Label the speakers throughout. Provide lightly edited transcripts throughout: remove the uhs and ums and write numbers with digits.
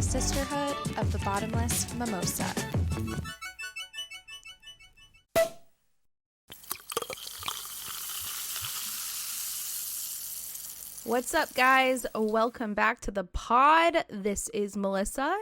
Speaker 1: a sisterhood of the bottomless mimosa. What's up, guys? Welcome back to the pod. This is Melissa,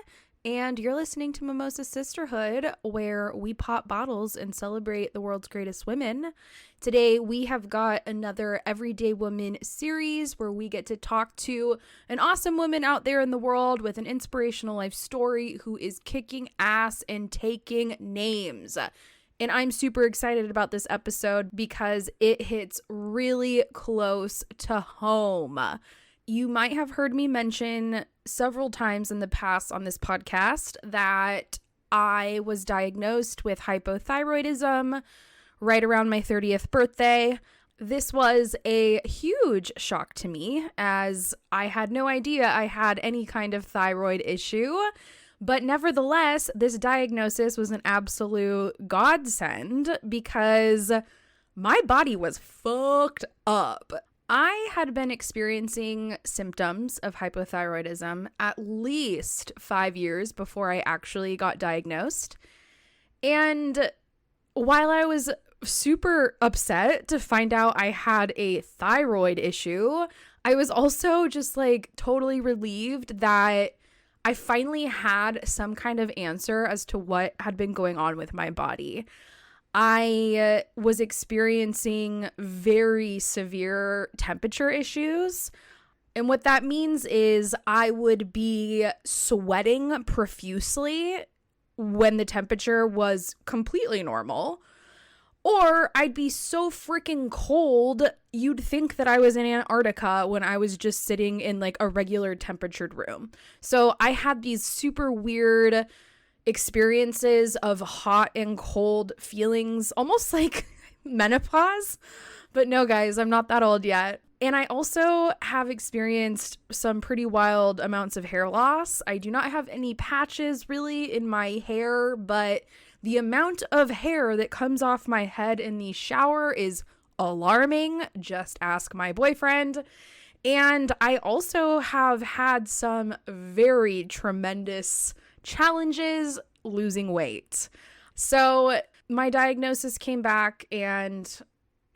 Speaker 1: and you're listening to Mimosa Sisterhood, where we pop bottles and celebrate the world's greatest women. Today, we have got another Everyday Woman series where we get to talk to an awesome woman out there in the world with an inspirational life story who is kicking ass and taking names. And I'm super excited about this episode because it hits really close to home. You might have heard me mention several times in the past on this podcast that I was diagnosed with hypothyroidism right around my 30th birthday. This was a huge shock to me as I had no idea I had any kind of thyroid issue. But nevertheless, this diagnosis was an absolute godsend because my body was fucked up. I had been experiencing symptoms of hypothyroidism at least 5 years before I actually got diagnosed. And while I was super upset to find out I had a thyroid issue, I was also just like totally relieved that I finally had some kind of answer as to what had been going on with my body. I was experiencing very severe temperature issues. And what that means is I would be sweating profusely when the temperature was completely normal. Or I'd be so freaking cold, you'd think that I was in Antarctica when I was just sitting in like a regular temperatured room. So I had these super weird experiences of hot and cold feelings, almost like menopause. But no, guys, I'm not that old yet. And I also have experienced some pretty wild amounts of hair loss. I do not have any patches really in my hair, but the amount of hair that comes off my head in the shower is alarming. Just ask my boyfriend. And I also have had some very tremendous challenges losing weight. So my diagnosis came back and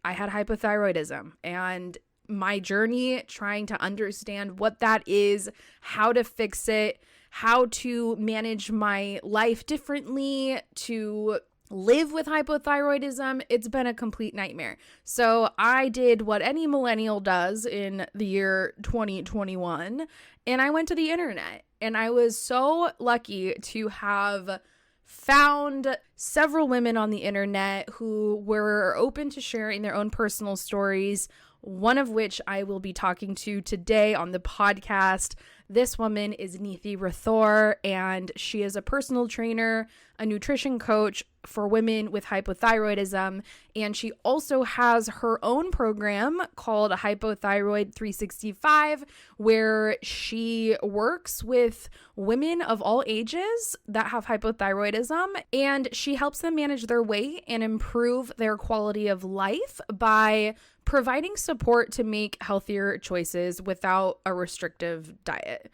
Speaker 1: I had hypothyroidism, and my journey trying to understand what that is, how to fix it, how to manage my life differently, to live with hypothyroidism, it's been a complete nightmare. So I did what any millennial does in the year 2021, and I went to the internet. And I was so lucky to have found several women on the internet who were open to sharing their own personal stories, one of which I will be talking to today on the podcast. This woman is Needhee Rathore, and she is a personal trainer, a nutrition coach for women with hypothyroidism, and she also has her own program called Hypothyroid 365, where she works with women of all ages that have hypothyroidism, and she helps them manage their weight and improve their quality of life by providing support to make healthier choices without a restrictive diet.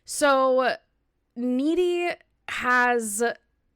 Speaker 1: So Needhee has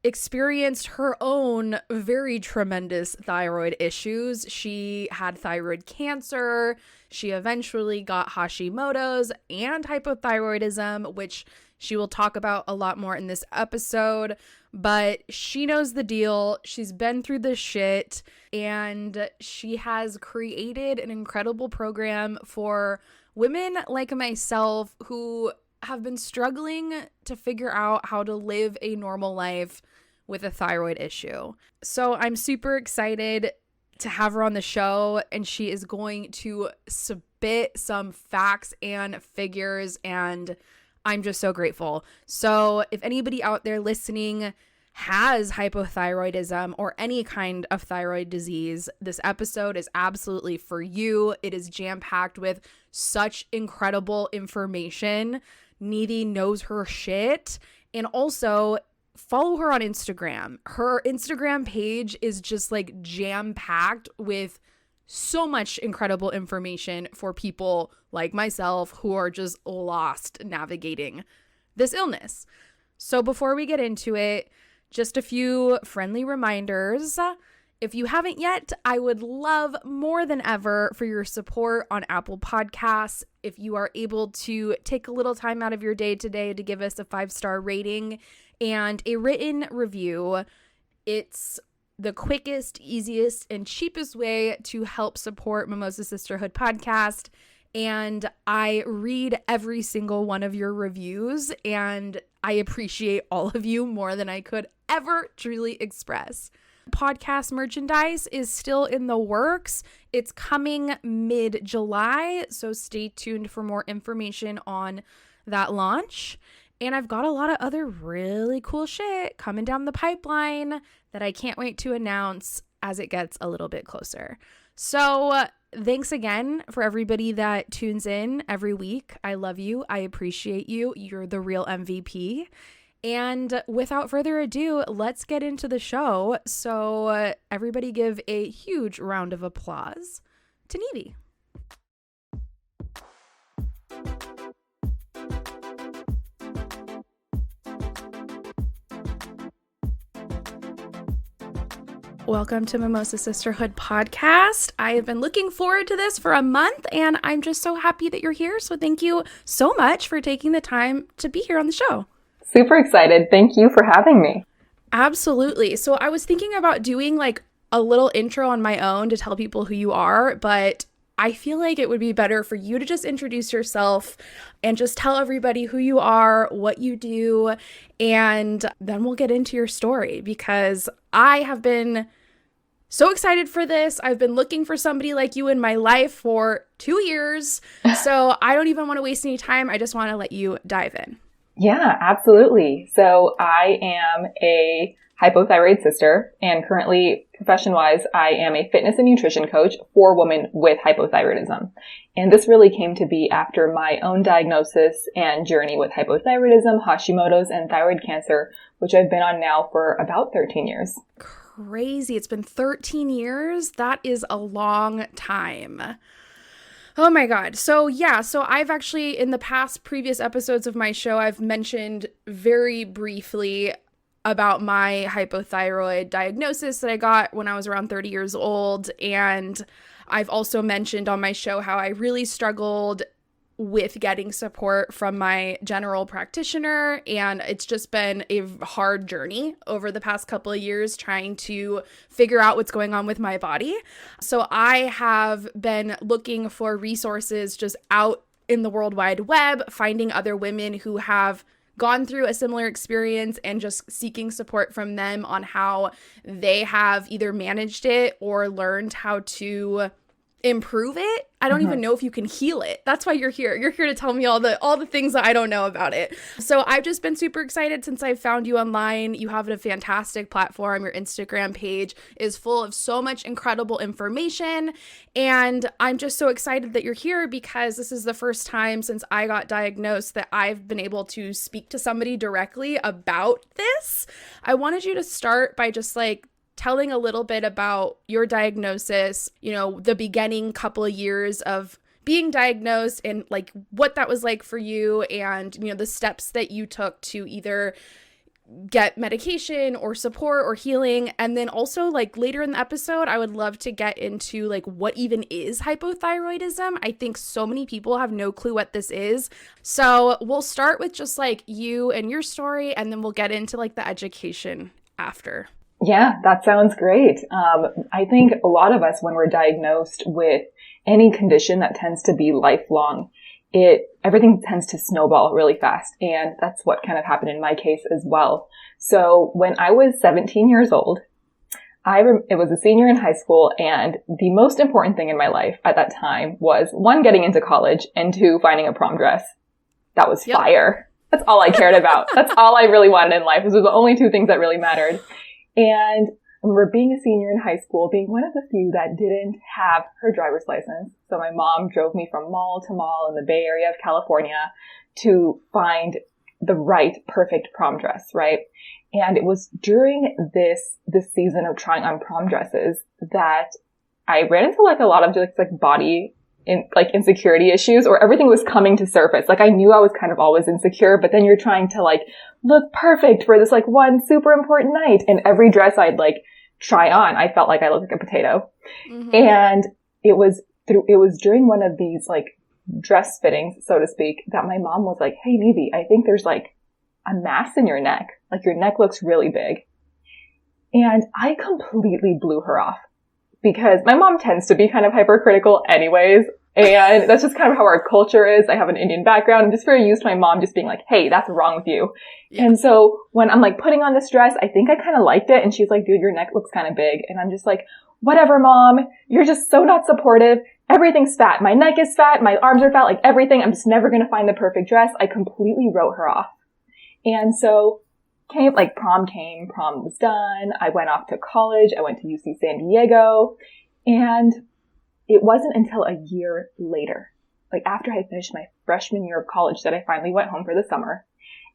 Speaker 1: experienced her own very tremendous thyroid issues. She had thyroid cancer. She eventually got Hashimoto's and hypothyroidism, which she will talk about a lot more in this episode. But she knows the deal. She's been through this shit, and she has created an incredible program for women like myself who have been struggling to figure out how to live a normal life with a thyroid issue. So I'm super excited to have her on the show, and she is going to spit some facts and figures, and I'm just so grateful. So if anybody out there listening has hypothyroidism or any kind of thyroid disease, this episode is absolutely for you. It is jam-packed with such incredible information. Needhee knows her shit. And also, follow her on Instagram. Her Instagram page is just like jam-packed with so much incredible information for people like myself who are just lost navigating this illness. So before we get into it, just a few friendly reminders. If you haven't yet, I would love more than ever for your support on Apple Podcasts. If you are able to take a little time out of your day today to give us a 5-star rating and a written review, it's the quickest, easiest, and cheapest way to help support Mimosa Sisterhood podcast. And I read every single one of your reviews, and I appreciate all of you more than I could ever truly express. Podcast merchandise is still in the works. It's coming mid-July, so stay tuned for more information on that launch. And I've got a lot of other really cool shit coming down the pipeline that I can't wait to announce as it gets a little bit closer. So thanks again for everybody that tunes in every week. I love you. I appreciate you. You're the real MVP. And without further ado, let's get into the show. So everybody give a huge round of applause to Needhee. Welcome to Mimosa Sisterhood podcast. I have been looking forward to this for a month, and I'm just so happy that you're here. So thank you so much for taking the time to be here on the show.
Speaker 2: Super excited. Thank you for having me.
Speaker 1: Absolutely. So I was thinking about doing like a little intro on my own to tell people who you are, but I feel like it would be better for you to just introduce yourself and just tell everybody who you are, what you do, and then we'll get into your story because I have been so excited for this. I've been looking for somebody like you in my life for 2 years, so I don't even want to waste any time. I just want to let you dive in.
Speaker 2: Yeah, absolutely. So I am a hypothyroid sister, and currently, profession-wise, I am a fitness and nutrition coach for women with hypothyroidism. And this really came to be after my own diagnosis and journey with hypothyroidism, Hashimoto's, and thyroid cancer, which I've been on now for about 13 years.
Speaker 1: Crazy. It's been 13 years. That is a long time. Oh my God. So I've actually, in the previous episodes of my show, I've mentioned very briefly about my hypothyroid diagnosis that I got when I was around 30 years old. And I've also mentioned on my show how I really struggled with getting support from my general practitioner. And it's just been a hard journey over the past couple of years trying to figure out what's going on with my body. So I have been looking for resources just out in the World Wide Web, finding other women who have gone through a similar experience and just seeking support from them on how they have either managed it or learned how to improve it. I don't even know if you can heal it. That's why you're here. You're here to tell me all the things that I don't know about it. So I've just been super excited since I found you online. You have a fantastic platform. Your Instagram page is full of so much incredible information. And I'm just so excited that you're here because this is the first time since I got diagnosed that I've been able to speak to somebody directly about this. I wanted you to start by just telling a little bit about your diagnosis, the beginning couple of years of being diagnosed and what that was like for you and, the steps that you took to either get medication or support or healing. And then also later in the episode, I would love to get into what even is hypothyroidism. I think so many people have no clue what this is. So we'll start with just you and your story, and then we'll get into the education after.
Speaker 2: Yeah, that sounds great. I think a lot of us, when we're diagnosed with any condition that tends to be lifelong, everything tends to snowball really fast. And that's what kind of happened in my case as well. So when I was 17 years old, it was a senior in high school, and the most important thing in my life at that time was 1, getting into college, and 2, finding a prom dress. That was fire. That's all I cared about. That's all I really wanted in life. Those were the only 2 things that really mattered. And I remember being a senior in high school, being one of the few that didn't have her driver's license. So my mom drove me from mall to mall in the Bay Area of California to find the right, perfect prom dress, right? And it was during this season of trying on prom dresses that I ran into a lot of just body insecurity issues, or everything was coming to surface. Like I knew I was kind of always insecure, but then you're trying to like look perfect for this like one super important night. And every dress I'd like try on, I felt like I looked like a potato. Mm-hmm. And it was during one of these like dress fittings, so to speak, that my mom was like, "Hey, Needhee, I think there's like a mass in your neck. Like your neck looks really big." And I completely blew her off because my mom tends to be kind of hypercritical anyways. And that's just kind of how our culture is. I have an Indian background. I'm just very used to my mom just being like, "Hey, that's wrong with you." Yeah. And so when I'm like putting on this dress, I think I kind of liked it. And she's like, "Dude, your neck looks kind of big." And I'm just like, "Whatever, Mom. You're just so not supportive. Everything's fat. My neck is fat. My arms are fat. Like everything. I'm just never going to find the perfect dress." I completely wrote her off. And so prom was done. I went off to college. I went to UC San Diego. And it wasn't until a year later, like after I finished my freshman year of college, that I finally went home for the summer.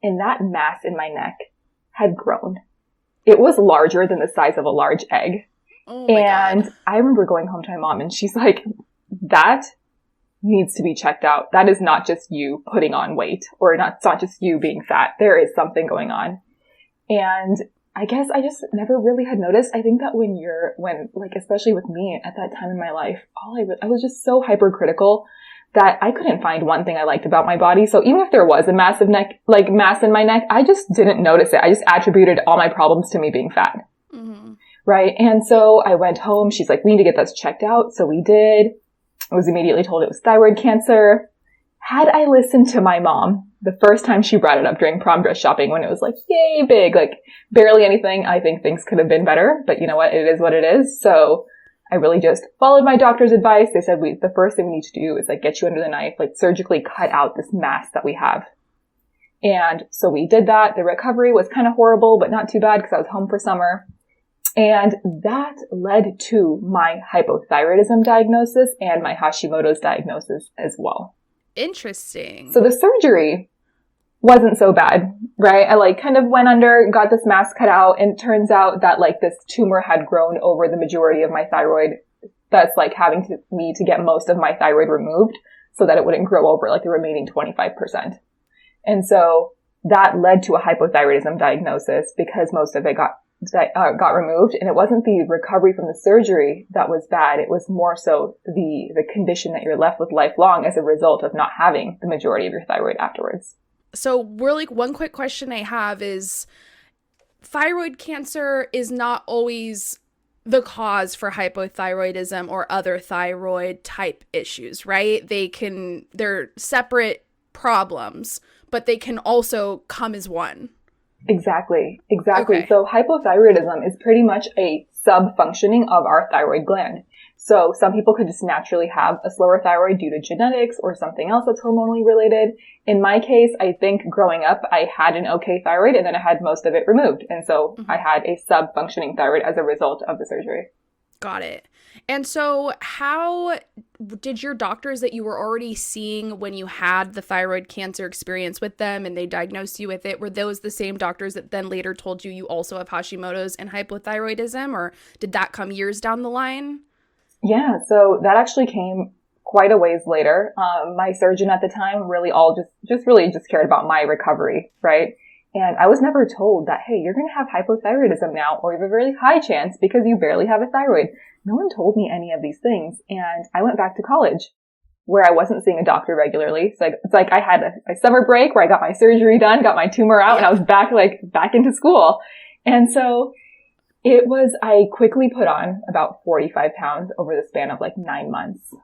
Speaker 2: And that mass in my neck had grown. It was larger than the size of a large egg.
Speaker 1: Oh my God.
Speaker 2: I remember going home to my mom and she's like, "That needs to be checked out. That is not just you putting on weight, or it's not just you being fat. There is something going on." And I guess I just never really had noticed. I think that especially with me at that time in my life, I was just so hypercritical that I couldn't find one thing I liked about my body. So even if there was a mass in my neck, I just didn't notice it. I just attributed all my problems to me being fat. Mm-hmm. Right. And so I went home. She's like, "We need to get this checked out." So we did. I was immediately told it was thyroid cancer. Had I listened to my mom the first time she brought it up during prom dress shopping, when it was like, yay, big, like barely anything, I think things could have been better. But you know what? It is what it is. So I really just followed my doctor's advice. They said the first thing we need to do is like get you under the knife, like surgically cut out this mass that we have. And so we did that. The recovery was kind of horrible, but not too bad because I was home for summer. And that led to my hypothyroidism diagnosis and my Hashimoto's diagnosis as well.
Speaker 1: Interesting.
Speaker 2: So the surgery wasn't so bad, right? I like kind of went under, got this mass cut out, and it turns out that like this tumor had grown over the majority of my thyroid. That's like having me to get most of my thyroid removed so that it wouldn't grow over like the remaining 25%. And so that led to a hypothyroidism diagnosis because most of it got removed. And it wasn't the recovery from the surgery that was bad. It was more so the condition that you're left with lifelong as a result of not having the majority of your thyroid afterwards.
Speaker 1: So one quick question I have is, thyroid cancer is not always the cause for hypothyroidism or other thyroid type issues, right? They're separate problems, but they can also come as one.
Speaker 2: Exactly. Okay. So hypothyroidism is pretty much a sub-functioning of our thyroid gland. So some people could just naturally have a slower thyroid due to genetics or something else that's hormonally related. In my case, I think growing up, I had an okay thyroid and then I had most of it removed. And so I had a sub-functioning thyroid as a result of the surgery.
Speaker 1: Got it. And so how did your doctors that you were already seeing when you had the thyroid cancer experience with them and they diagnosed you with it, were those the same doctors that then later told you also have Hashimoto's and hypothyroidism, or did that come years down the line?
Speaker 2: Yeah, so that actually came quite a ways later. My surgeon at the time really just cared about my recovery, right? And I was never told that, hey, you're going to have hypothyroidism now, or you have a really high chance because you barely have a thyroid. No one told me any of these things. And I went back to college where I wasn't seeing a doctor regularly. So it's like I had a summer break where I got my surgery done, got my tumor out, and I was back into school. And so I quickly put on about 45 pounds over the span of 9 months.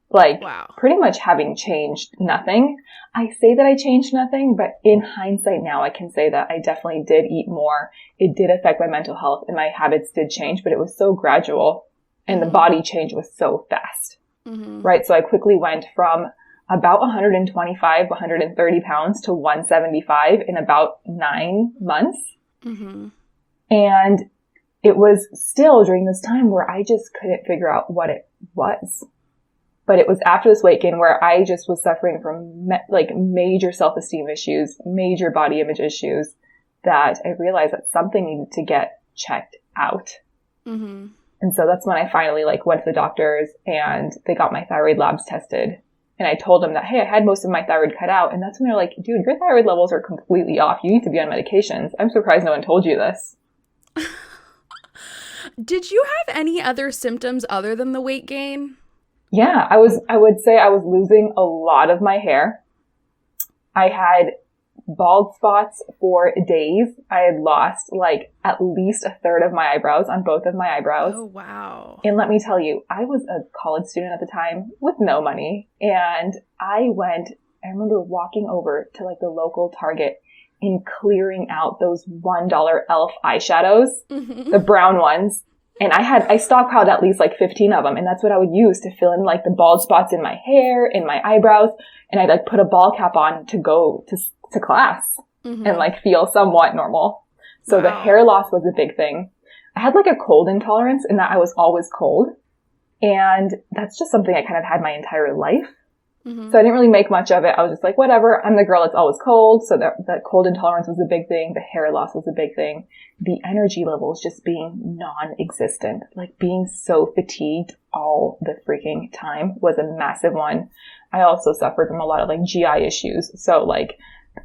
Speaker 1: Wow.
Speaker 2: Pretty much having changed nothing. I say that I changed nothing, but in hindsight now, I can say that I definitely did eat more. It did affect my mental health and my habits did change, but it was so gradual and the body change was so fast, right? So I quickly went from about 125, 130 pounds to 175 in about 9 months. And it was still during this time where I just couldn't figure out what it was. But it was after this weight gain where I just was suffering from major self-esteem issues, major body image issues, that I realized that something needed to get checked out. And so that's when I finally like went to the doctors and they got my thyroid labs tested. And I told them that, hey, I had most of my thyroid cut out. And that's when they're like, dude, your thyroid levels are completely off. You need to be on medications. I'm surprised no one told you this.
Speaker 1: Did you have any other symptoms other than the weight gain?
Speaker 2: Yeah, I would say I was losing a lot of my hair. I had bald spots for days. I had lost like at least a third of my eyebrows on both of my eyebrows.
Speaker 1: Oh, wow.
Speaker 2: And let me tell you, I was a college student at the time with no money. And I remember walking over to like the local Target and clearing out those $1 e.l.f. eyeshadows, the brown ones. And I stockpiled at least like 15 of them. And that's what I would use to fill in like the bald spots in my hair, in my eyebrows. And I'd like put a ball cap on to go to class and like feel somewhat normal. So the hair loss was a big thing. I had like a cold intolerance in that I was always cold. And that's just something I kind of had my entire life. So I didn't really make much of it. I was just like, whatever, I'm the girl that's always cold. So that cold intolerance was a big thing. The hair loss was a big thing. The energy levels just being non-existent, like being so fatigued all the freaking time was a massive one. I also suffered from a lot of like GI issues. So like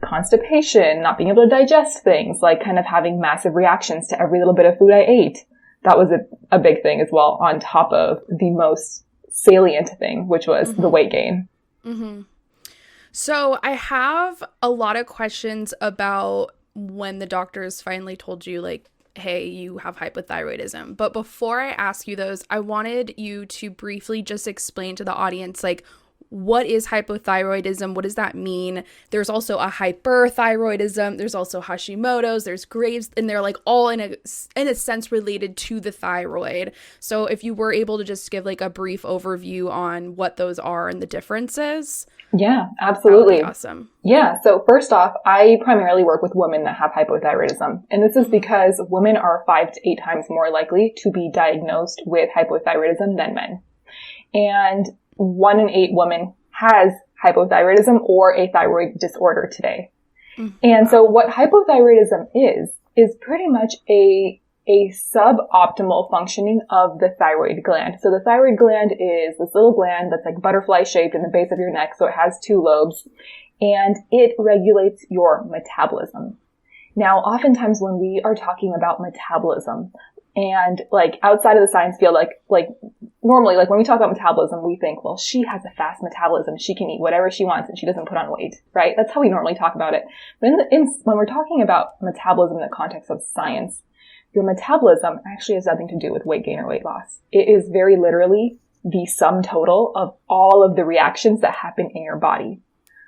Speaker 2: constipation, not being able to digest things, like kind of having massive reactions to every little bit of food I ate. That was a big thing as well, on top of the most salient thing, which was the weight gain.
Speaker 1: So I have a lot of questions about when the doctors finally told you like, hey, you have hypothyroidism. But before I ask you those, I wanted you to briefly just explain to the audience, like, what is hypothyroidism? What does that mean? There's also a hyperthyroidism. There's also Hashimoto's. There's Graves, and they're like all in a sense related to the thyroid. So if you were able to just give like a brief overview on what those are and the differences.
Speaker 2: Yeah, absolutely.
Speaker 1: That would be awesome.
Speaker 2: Yeah. So first off, I primarily work with women that have hypothyroidism. And this is because women are 5 to 8 times more likely to be diagnosed with hypothyroidism than men. And 1 in 8 women has hypothyroidism or a thyroid disorder today. And so what hypothyroidism is pretty much a suboptimal functioning of the thyroid gland. So the thyroid gland is this little gland that's like butterfly shaped in the base of your neck. So it has 2 lobes and it regulates your metabolism. Now, oftentimes when we are talking about metabolism, and like outside of the science field, like normally, like when we talk about metabolism, we think, well, she has a fast metabolism. She can eat whatever she wants and she doesn't put on weight, right? That's how we normally talk about it. But when we're talking about metabolism in the context of science, your metabolism actually has nothing to do with weight gain or weight loss. It is very literally the sum total of all of the reactions that happen in your body.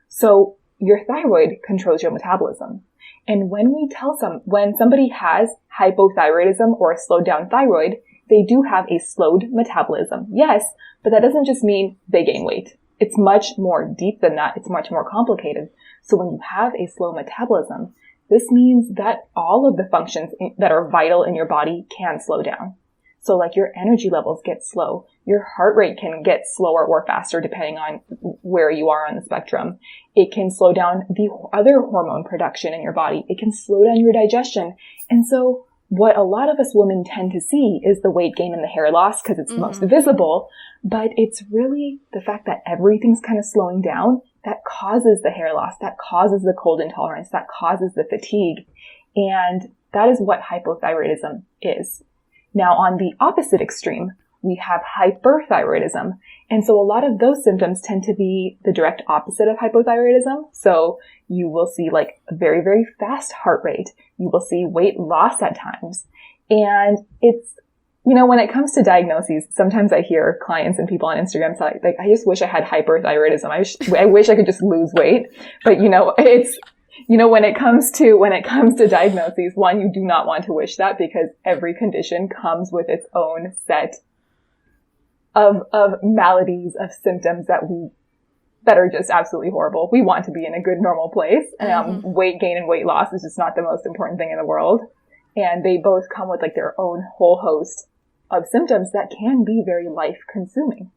Speaker 2: So your thyroid controls your metabolism. And when somebody has hypothyroidism or a slowed down thyroid, they do have a slowed metabolism. Yes, but that doesn't just mean they gain weight. It's much more deep than that. It's much more complicated. So when you have a slow metabolism, this means that all of the functions that are vital in your body can slow down. So like your energy levels get slow. Your heart rate can get slower or faster depending on where you are on the spectrum. It can slow down the other hormone production in your body. It can slow down your digestion. And so what a lot of us women tend to see is the weight gain and the hair loss because it's most visible, but it's really the fact that everything's kind of slowing down that causes the hair loss, that causes the cold intolerance, that causes the fatigue. And that is what hypothyroidism is. Now, on the opposite extreme, we have hyperthyroidism. And so a lot of those symptoms tend to be the direct opposite of hypothyroidism. So you will see like a very, very fast heart rate. You will see weight loss at times. And it's, when it comes to diagnoses, sometimes I hear clients and people on Instagram say like, I just wish I had hyperthyroidism. I wish I could just lose weight. But it's, when it comes to diagnoses, one, you do not want to wish that because every condition comes with its own set of maladies, of symptoms that are just absolutely horrible. We want to be in a good, normal place. Weight gain and weight loss is just not the most important thing in the world. And they both come with like their own whole host of symptoms that can be very life consuming.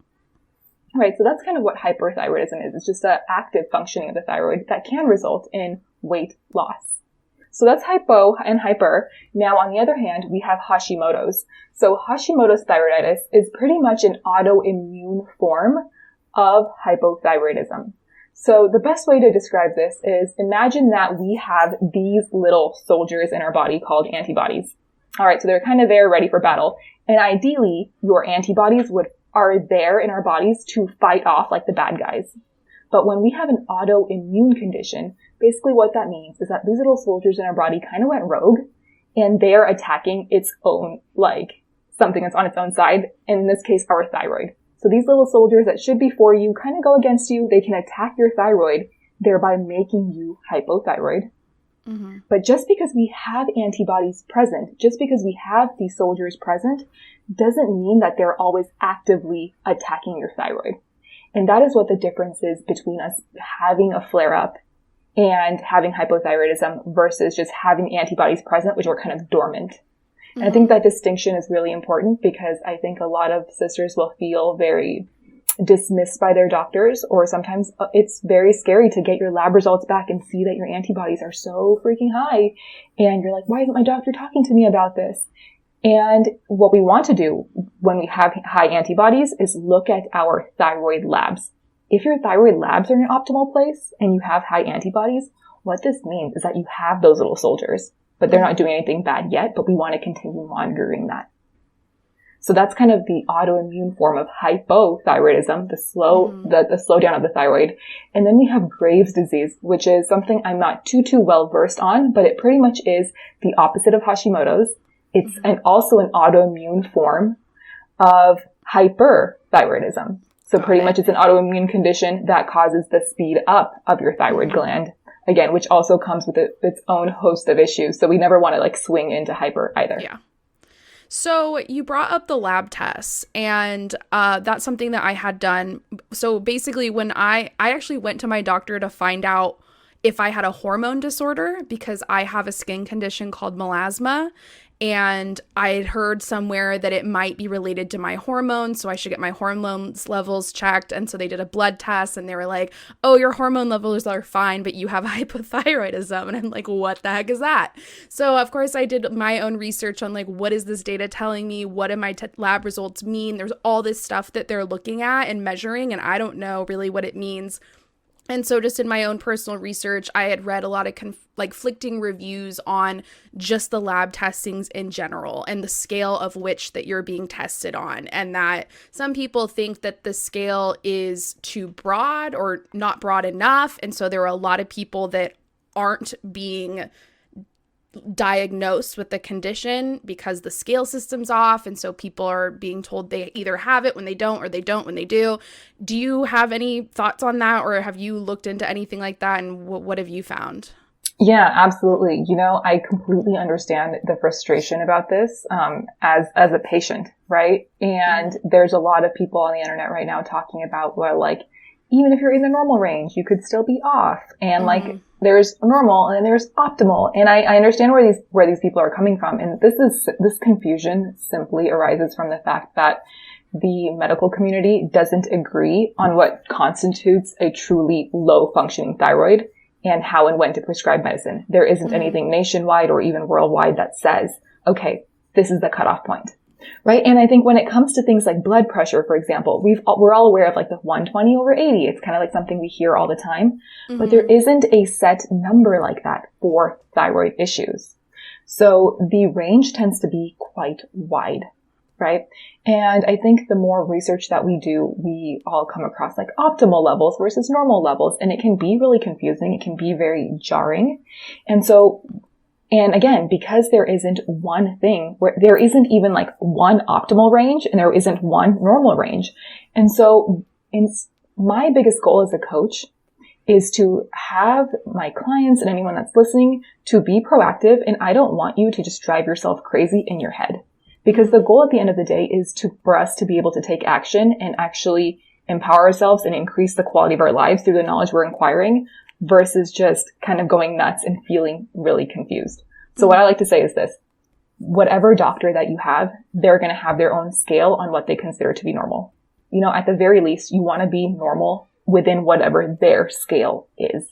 Speaker 2: Right. So that's kind of what hyperthyroidism is. It's just an active functioning of the thyroid that can result in weight loss. So that's hypo and hyper. Now, on the other hand, we have Hashimoto's. So Hashimoto's thyroiditis is pretty much an autoimmune form of hypothyroidism. So the best way to describe this is imagine that we have these little soldiers in our body called antibodies. All right, so they're kind of there ready for battle. And ideally, your antibodies are there in our bodies to fight off like the bad guys. But when we have an autoimmune condition, basically what that means is that these little soldiers in our body kind of went rogue and they're attacking its own, like something that's on its own side. And in this case, our thyroid. So these little soldiers that should be for you kind of go against you. They can attack your thyroid, thereby making you hypothyroid. Mm-hmm. But just because we have antibodies present, just because we have these soldiers present, doesn't mean that they're always actively attacking your thyroid. And that is what the difference is between us having a flare-up and having hypothyroidism versus just having antibodies present, which are kind of dormant. Mm-hmm. And I think that distinction is really important because I think a lot of sisters will feel very dismissed by their doctors, or sometimes it's very scary to get your lab results back and see that your antibodies are so freaking high. And you're like, why isn't my doctor talking to me about this? And what we want to do when we have high antibodies is look at our thyroid labs. If your thyroid labs are in an optimal place and you have high antibodies, what this means is that you have those little soldiers, but they're not doing anything bad yet, but we want to continue monitoring that. So that's kind of the autoimmune form of hypothyroidism, the slowdown of the thyroid. And then we have Graves' disease, which is something I'm not too well versed on, but it pretty much is the opposite of Hashimoto's. It's also an autoimmune form of hyperthyroidism. So pretty much it's an autoimmune condition that causes the speed up of your thyroid gland, again, which also comes with its own host of issues. So we never want to like swing into hyper either.
Speaker 1: Yeah. So you brought up the lab tests, and that's something that I had done. So basically when I actually went to my doctor to find out if I had a hormone disorder because I have a skin condition called melasma. And I had heard somewhere that it might be related to my hormones, so I should get my hormones levels checked. And so they did a blood test and they were like, oh, your hormone levels are fine, but you have hypothyroidism. And I'm like, what the heck is that? So of course I did my own research on like, what is this data telling me? What do my lab results mean? There's all this stuff that they're looking at and measuring, and I don't know really what it means. And so just in my own personal research, I had read a lot of conflicting reviews on just the lab testings in general and the scale of which that you're being tested on. And that some people think that the scale is too broad or not broad enough. And so there are a lot of people that aren't being diagnosed with the condition because the scale system's off, and so people are being told they either have it when they don't or they don't when they do. Do you have any thoughts on that, or have you looked into anything like that, and what have you found?
Speaker 2: Yeah, absolutely. I completely understand the frustration about this as a patient, right? And there's a lot of people on the internet right now talking about, well, like, even if you're in the normal range, you could still be off. And like, there's normal and there's optimal. And I understand where these people are coming from. And this confusion simply arises from the fact that the medical community doesn't agree on what constitutes a truly low functioning thyroid and how and when to prescribe medicine. There isn't anything nationwide or even worldwide that says, okay, this is the cutoff point. Right. And I think when it comes to things like blood pressure, for example, we're all aware of like the 120/80. It's kind of like something we hear all the time, but there isn't a set number like that for thyroid issues. So the range tends to be quite wide. Right. And I think the more research that we do, we all come across like optimal levels versus normal levels. And it can be really confusing. It can be very jarring. And again, because there isn't one thing where there isn't even like one optimal range and there isn't one normal range. And so my biggest goal as a coach is to have my clients and anyone that's listening to be proactive. And I don't want you to just drive yourself crazy in your head, because the goal at the end of the day is for us to be able to take action and actually empower ourselves and increase the quality of our lives through the knowledge we're acquiring, versus just kind of going nuts and feeling really confused. So what I like to say is this: whatever doctor that you have, they're going to have their own scale on what they consider to be normal. At the very least, you want to be normal within whatever their scale is.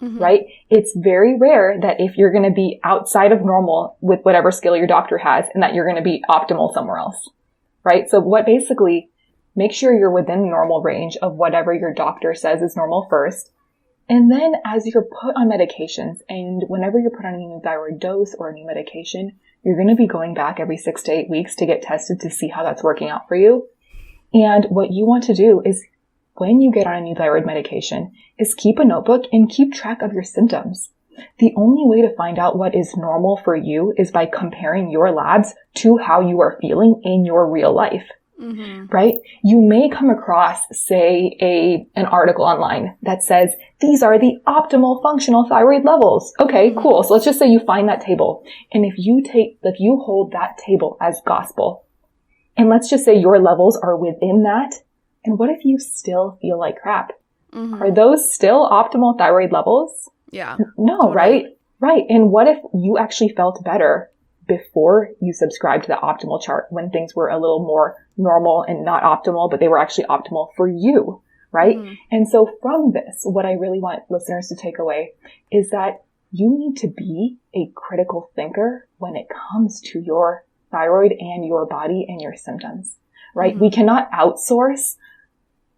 Speaker 2: right? It's very rare that if you're going to be outside of normal with whatever skill your doctor has and that you're going to be optimal somewhere else, right? So make sure you're within the normal range of whatever your doctor says is normal first. And then as you're put on medications, and whenever you're put on a new thyroid dose or a new medication, you're going to be going back every 6 to 8 weeks to get tested to see how that's working out for you. And what you want to do is when you get on a new thyroid medication is keep a notebook and keep track of your symptoms. The only way to find out what is normal for you is by comparing your labs to how you are feeling in your real life. Right? You may come across, say, an article online that says, these are the optimal functional thyroid levels. Okay, cool. So let's just say you find that table. And if you hold that table as gospel, and let's just say your levels are within that, and what if you still feel like crap? Are those still optimal thyroid levels?
Speaker 1: Yeah.
Speaker 2: No,
Speaker 1: totally.
Speaker 2: right? Right. And what if you actually felt better before you subscribed to the optimal chart when things were a little more normal and not optimal, but they were actually optimal for you, right? And so from this, what I really want listeners to take away is that you need to be a critical thinker when it comes to your thyroid and your body and your symptoms, right? We cannot outsource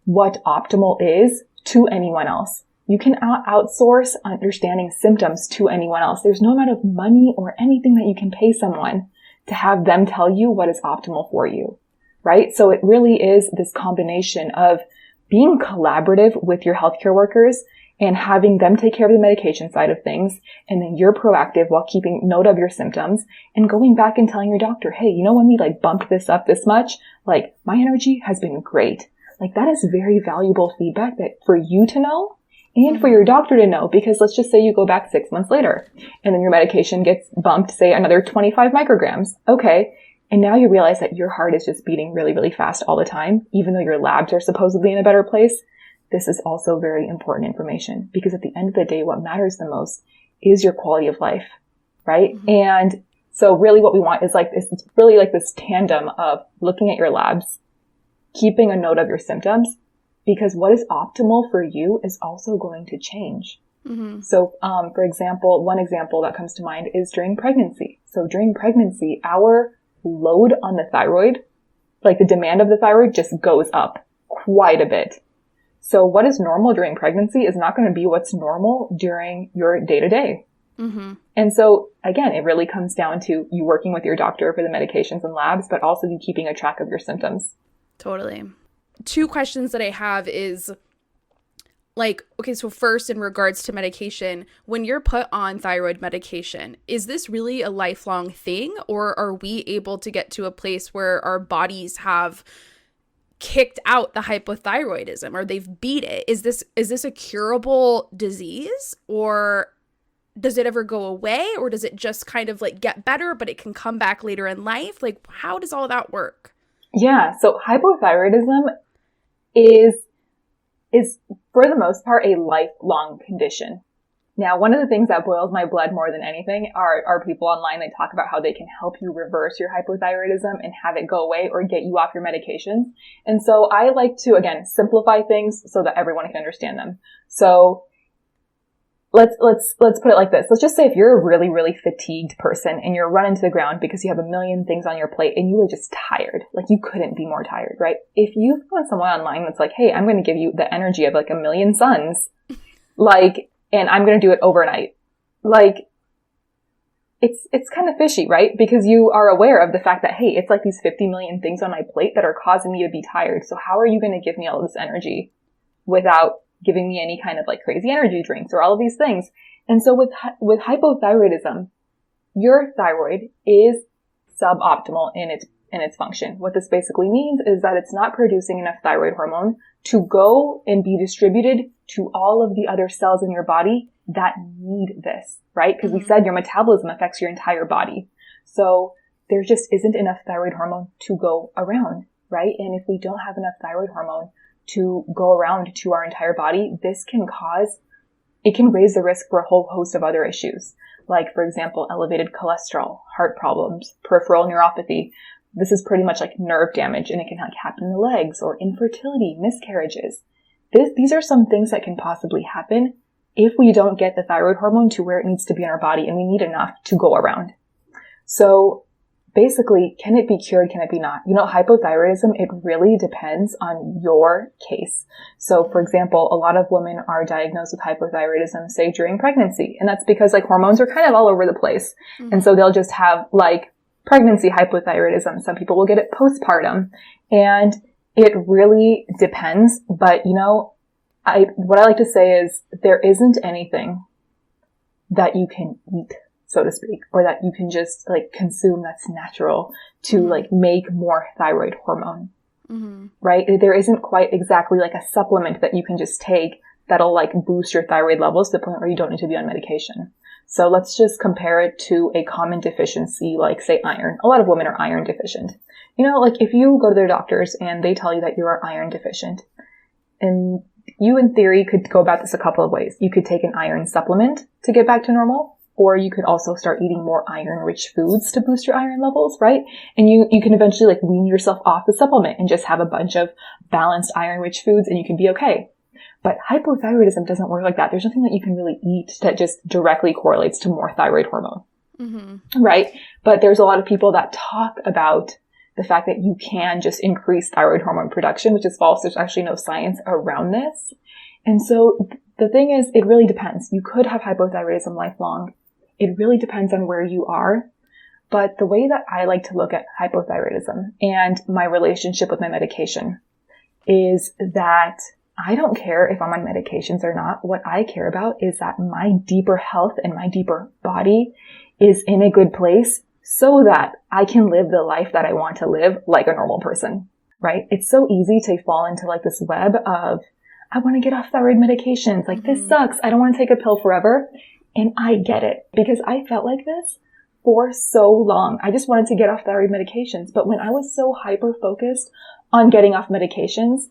Speaker 2: what optimal is to anyone else. You can outsource understanding symptoms to anyone else. There's no amount of money or anything that you can pay someone to have them tell you what is optimal for you, right? So it really is this combination of being collaborative with your healthcare workers and having them take care of the medication side of things. And then you're proactive while keeping note of your symptoms and going back and telling your doctor, hey, you know, when we bumped this up this much, my energy has been great. That is very valuable feedback that for you to know and for your doctor to know, because let's just say you go back 6 months later and then your medication gets bumped, say another 25 micrograms. Okay. And now you realize that your heart is just beating really, really fast all the time, even though your labs are supposedly in a better place. This is also very important information because at the end of the day, what matters the most is your quality of life, right? And so really what we want is it's really this tandem of looking at your labs, keeping a note of your symptoms, because what is optimal for you is also going to change. So, for example, one example that comes to mind is during pregnancy. So during pregnancy, our load on the thyroid, the demand of the thyroid just goes up quite a bit. So what is normal during pregnancy is not going to be what's normal during your day-to-day. And so again, it really comes down to you working with your doctor for the medications and labs, but also you keeping a track of your symptoms.
Speaker 1: Totally. 2 questions that I have is okay, so first in regards to medication, when you're put on thyroid medication, is this really a lifelong thing, or are we able to get to a place where our bodies have kicked out the hypothyroidism or they've beat it? Is this a curable disease, or does it ever go away, or does it just kind of get better, but it can come back later in life? How does all that work?
Speaker 2: Yeah. So hypothyroidism is for the most part a lifelong condition. Now, one of the things that boils my blood more than anything are people online that talk about how they can help you reverse your hypothyroidism and have it go away or get you off your medications. And so I like to, again, simplify things so that everyone can understand them. So let's put it like this. Let's just say if you're a really, really fatigued person and you're running to the ground because you have a million things on your plate and you are just tired, you couldn't be more tired, right? If you found someone online that's hey, I'm going to give you the energy of a million suns, and I'm going to do it overnight, it's kind of fishy, right? Because you are aware of the fact that, hey, it's these 50 million things on my plate that are causing me to be tired. So how are you going to give me all this energy without giving me any kind of crazy energy drinks or all of these things? And so with hypothyroidism, your thyroid is suboptimal in its function. What this basically means is that it's not producing enough thyroid hormone to go and be distributed to all of the other cells in your body that need this, right? Because we said your metabolism affects your entire body. So there just isn't enough thyroid hormone to go around, right? And if we don't have enough thyroid hormone to go around to our entire body, it can raise the risk for a whole host of other issues. For example, elevated cholesterol, heart problems, peripheral neuropathy. This is pretty much nerve damage, and it can happen in the legs, or infertility, miscarriages. These are some things that can possibly happen if we don't get the thyroid hormone to where it needs to be in our body, and we need enough to go around. So basically, can it be cured? Can it be not? Hypothyroidism, it really depends on your case. So for example, a lot of women are diagnosed with hypothyroidism, say during pregnancy. And that's because hormones are kind of all over the place. Mm-hmm. And so they'll just have pregnancy hypothyroidism. Some people will get it postpartum, and it really depends. But what I like to say is there isn't anything that you can eat, so to speak, or that you can just consume that's natural to make more thyroid hormone, mm-hmm. right? There isn't quite exactly a supplement that you can just take that'll boost your thyroid levels to the point where you don't need to be on medication. So let's just compare it to a common deficiency, say iron. A lot of women are iron deficient. If you go to their doctors and they tell you that you are iron deficient, and you in theory could go about this a couple of ways. You could take an iron supplement to get back to normal, or you could also start eating more iron-rich foods to boost your iron levels, right? And you can eventually wean yourself off the supplement and just have a bunch of balanced iron-rich foods, and you can be okay. But hypothyroidism doesn't work like that. There's nothing that you can really eat that just directly correlates to more thyroid hormone, mm-hmm. right? But there's a lot of people that talk about the fact that you can just increase thyroid hormone production, which is false. There's actually no science around this. And so the thing is, it really depends. You could have hypothyroidism lifelong. It really depends on where you are. But the way that I like to look at hypothyroidism and my relationship with my medication is that I don't care if I'm on medications or not. What I care about is that my deeper health and my deeper body is in a good place so that I can live the life that I want to live like a normal person, right? It's so easy to fall into this web of, I want to get off thyroid medications. Mm-hmm. This sucks. I don't want to take a pill forever. And I get it because I felt like this for so long. I just wanted to get off thyroid medications. But when I was so hyper focused on getting off medications,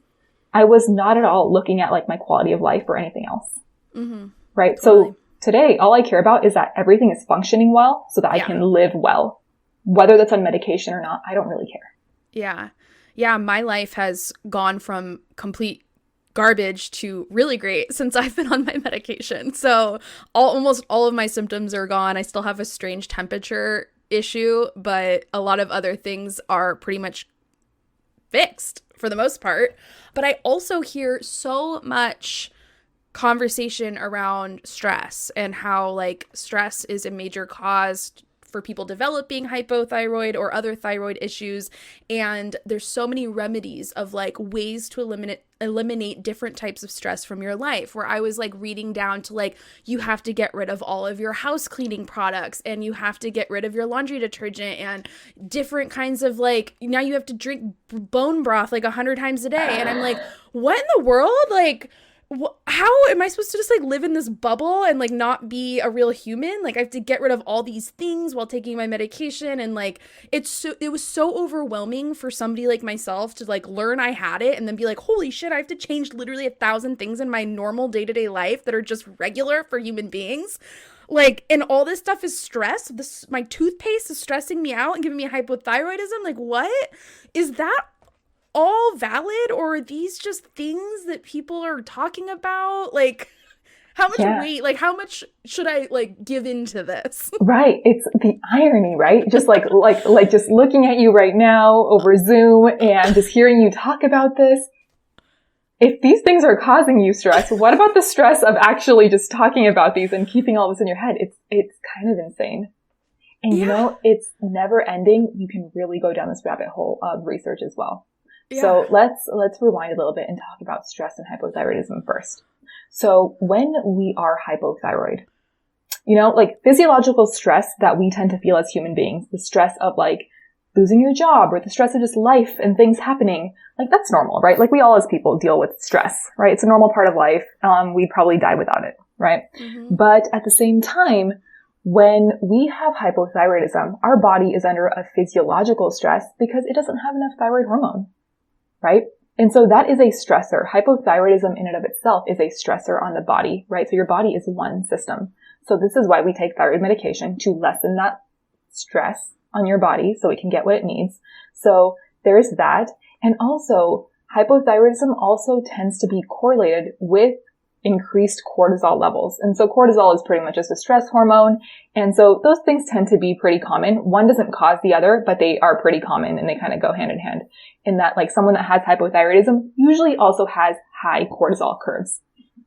Speaker 2: I was not at all looking at my quality of life or anything else. Mm-hmm. Right. Totally. So today, all I care about is that everything is functioning well so that I can live well. Whether that's on medication or not, I don't really care.
Speaker 1: Yeah. Yeah. My life has gone from complete garbage to really great since I've been on my medication. So almost all of my symptoms are gone. I still have a strange temperature issue, but a lot of other things are pretty much fixed for the most part. But I also hear so much conversation around stress and how stress is a major cause for people developing hypothyroid or other thyroid issues. And there's so many remedies of ways to eliminate different types of stress from your life, where I was reading down to you have to get rid of all of your house cleaning products, and you have to get rid of your laundry detergent, and different kinds of now you have to drink bone broth 100 times a day. And I'm what in the world? How am I supposed to just live in this bubble and not be a real human? I have to get rid of all these things while taking my medication. And it was so overwhelming for somebody like myself to learn I had it and then be holy shit, I have to change literally 1,000 things in my normal day-to-day life that are just regular for human beings. And all this stuff is stress. My toothpaste is stressing me out and giving me hypothyroidism. What is that all valid, or are these just things that people are talking about? How much weight, how much should I give into this?
Speaker 2: Right. It's the irony, right? Just just looking at you right now over Zoom and just hearing you talk about this. If these things are causing you stress, what about the stress of actually just talking about these and keeping all this in your head? It's kind of insane. And it's never ending. You can really go down this rabbit hole of research as well. Yeah. So let's rewind a little bit and talk about stress and hypothyroidism first. So when we are hypothyroid, physiological stress that we tend to feel as human beings, the stress of losing your job or the stress of just life and things happening, that's normal, right? We all as people deal with stress, right? It's a normal part of life. We'd probably die without it, right? Mm-hmm. But at the same time, when we have hypothyroidism, our body is under a physiological stress because it doesn't have enough thyroid hormone. Right? And so that is a stressor. Hypothyroidism in and of itself is a stressor on the body, right? So your body is one system. So this is why we take thyroid medication to lessen that stress on your body so it can get what it needs. So there's that. And also hypothyroidism also tends to be correlated with increased cortisol levels. And so cortisol is pretty much just a stress hormone. And so those things tend to be pretty common. One doesn't cause the other, but they are pretty common and they kind of go hand in hand in that like someone that has hypothyroidism usually also has high cortisol curves.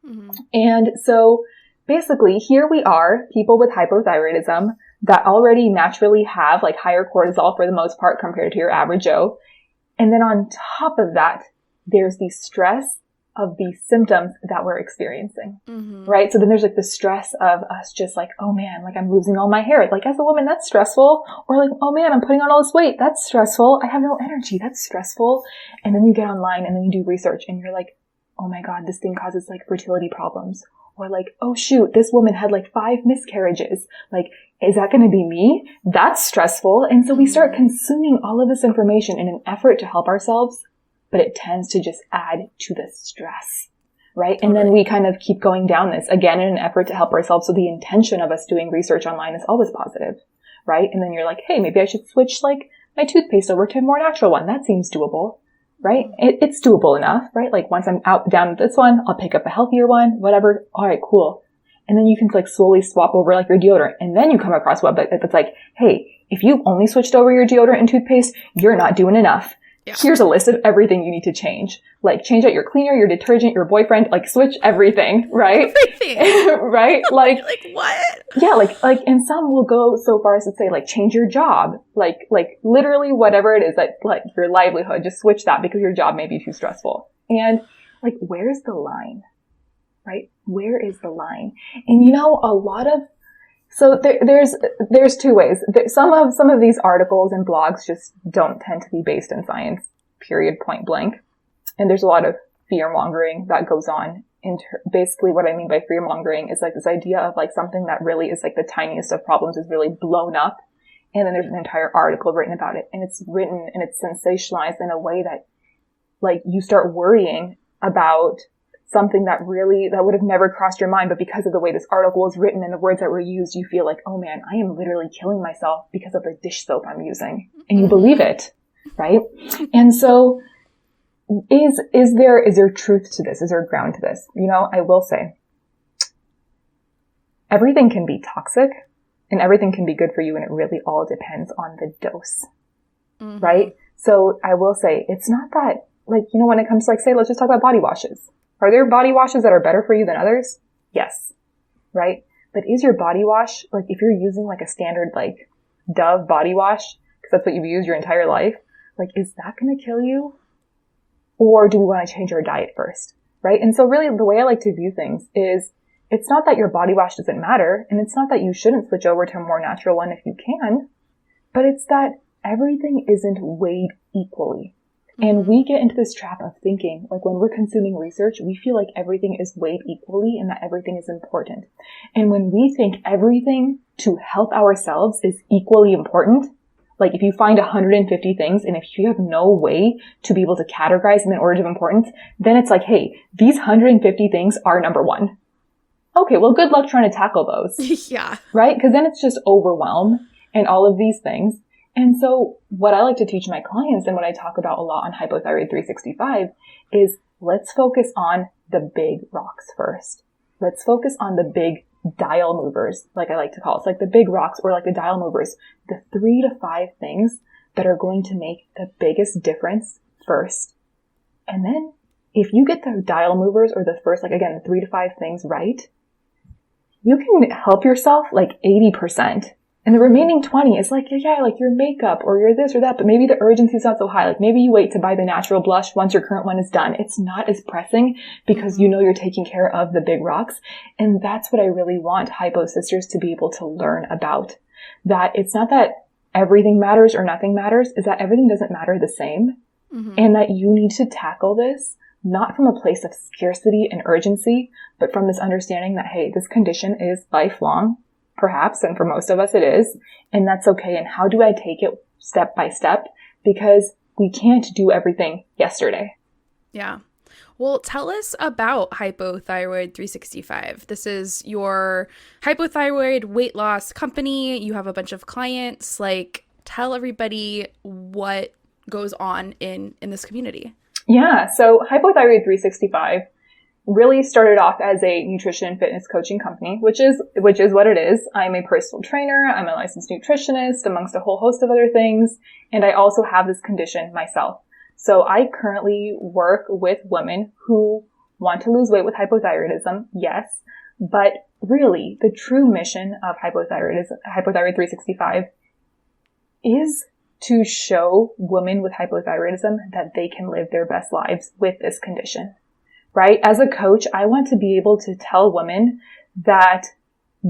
Speaker 2: Mm-hmm. And so basically here we are, people with hypothyroidism that already naturally have like higher cortisol for the most part compared to your average Joe. And then on top of that, there's the stress of the symptoms that we're experiencing, right? So then there's like the stress of us just like, oh man, like I'm losing all my hair. Like as a woman, that's stressful. Or like, oh man, I'm putting on all this weight. That's stressful. I have no energy. That's stressful. And then you get online and then you do research and you're like, oh my God, this thing causes like fertility problems. Or like, oh shoot, this woman had like 5 miscarriages. Like, is that going to be me? That's stressful. And so we start consuming all of this information in an effort to help ourselves, but it tends to just add to the stress, right? And then we kind of keep going down this again in an effort to help ourselves. So the intention of us doing research online is always positive, right? And then you're like, hey, maybe I should switch like my toothpaste over to a more natural one. That seems doable, right? It's doable enough, right? Like once I'm down with this one, I'll pick up a healthier one, whatever. All right, cool. And then you can like slowly swap over like your deodorant. And then you come across a website that's like, hey, if you only switched over your deodorant and toothpaste, you're not doing enough. Yeah. Here's a list of everything you need to change. Like change out your cleaner, your detergent, your boyfriend, like switch everything, right? Everything. Right? Like
Speaker 1: what?
Speaker 2: Yeah, like, and some will go so far as to say like change your job. Like literally whatever it is that like your livelihood, just switch that because your job may be too stressful. And like, where's the line? Right? Where is the line? And you know, so there's 2 ways. Some of these articles and blogs just don't tend to be based in science, period, point blank. And there's a lot of fear mongering that goes on. Basically what I mean by fear mongering is like this idea of like something that really is like the tiniest of problems is really blown up. And then there's an entire article written about it. And it's written and it's sensationalized in a way that like you start worrying about something that would have never crossed your mind. But because of the way this article was written and the words that were used, you feel like, oh man, I am literally killing myself because of the dish soap I'm using. And you believe it, right? And so is there truth to this? Is there ground to this? You know, I will say everything can be toxic and everything can be good for you. And it really all depends on the dose, right? So I will say it's not that like, you know, when it comes to like, say, let's just talk about body washes. Are there body washes that are better for you than others? Yes. Right? But is your body wash, like if you're using like a standard like Dove body wash, because that's what you've used your entire life, like is that going to kill you? Or do we want to change our diet first? Right? And so really the way I like to view things is it's not that your body wash doesn't matter, and it's not that you shouldn't switch over to a more natural one if you can, but it's that everything isn't weighed equally. And we get into this trap of thinking, like when we're consuming research, we feel like everything is weighed equally and that everything is important. And when we think everything to help ourselves is equally important, like if you find 150 things and if you have no way to be able to categorize them in order of importance, then it's like, hey, these 150 things are number 1. Okay, well, good luck trying to tackle those.
Speaker 1: Yeah.
Speaker 2: Right? Because then it's just overwhelm and all of these things. And so what I like to teach my clients and what I talk about a lot on Hypothyroid 365 is let's focus on the big rocks first. Let's focus on the big dial movers, like I like to call it. It's like the big rocks or like the dial movers, the 3 to 5 things that are going to make the biggest difference first. And then if you get the dial movers or the first, like again, the 3 to 5 things right, you can help yourself like 80%. And the remaining 20 is like, yeah, like your makeup or your this or that, but maybe the urgency is not so high. Like maybe you wait to buy the natural blush once your current one is done. It's not as pressing because you know you're taking care of the big rocks. And that's what I really want Hypo Sisters to be able to learn about. That it's not that everything matters or nothing matters, is that everything doesn't matter the same. And that you need to tackle this not from a place of scarcity and urgency, but from this understanding that, hey, this condition is lifelong. Perhaps, and for most of us it is, and that's okay. And how do I take it step by step? Because we can't do everything yesterday.
Speaker 1: Yeah. Well, tell us about Hypothyroid 365. This is your hypothyroid weight loss company. You have a bunch of clients. Like, tell everybody what goes on in this community.
Speaker 2: Yeah. So Hypothyroid 365 really started off as a nutrition and fitness coaching company, which is what it is. I'm a personal trainer. I'm a licensed nutritionist, amongst a whole host of other things. And I also have this condition myself. So I currently work with women who want to lose weight with hypothyroidism, yes, but really the true mission of Hypothyroid 365 is to show women with hypothyroidism that they can live their best lives with this condition, right? As a coach, I want to be able to tell women that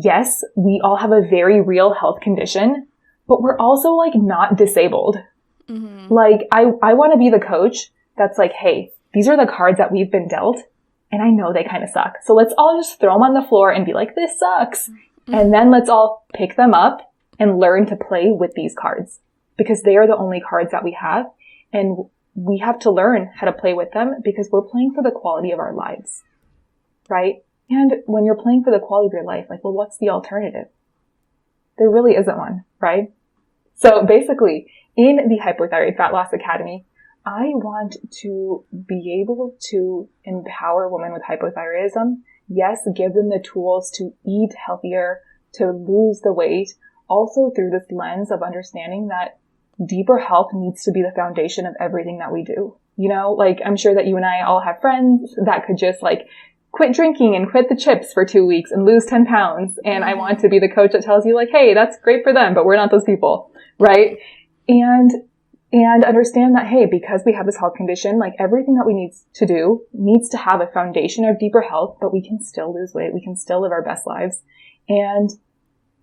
Speaker 2: yes, we all have a very real health condition, but we're also like not disabled. Mm-hmm. Like I want to be the coach that's like, hey, these are the cards that we've been dealt and I know they kind of suck. So let's all just throw them on the floor and be like, this sucks. Mm-hmm. And then let's all pick them up and learn to play with these cards because they are the only cards that we have. And we have to learn how to play with them because we're playing for the quality of our lives, right? And when you're playing for the quality of your life, like, well, what's the alternative? There really isn't one, right? So basically, in the Hypothyroid Fat Loss Academy, I want to be able to empower women with hypothyroidism. Yes, give them the tools to eat healthier, to lose the weight, also through this lens of understanding that deeper health needs to be the foundation of everything that we do. You know, like I'm sure that you and I all have friends that could just like quit drinking and quit the chips for 2 weeks and lose 10 pounds. And I want to be the coach that tells you like, hey, that's great for them, but we're not those people, right? And understand that, hey, because we have this health condition, like everything that we need to do needs to have a foundation of deeper health, but we can still lose weight. We can still live our best lives. And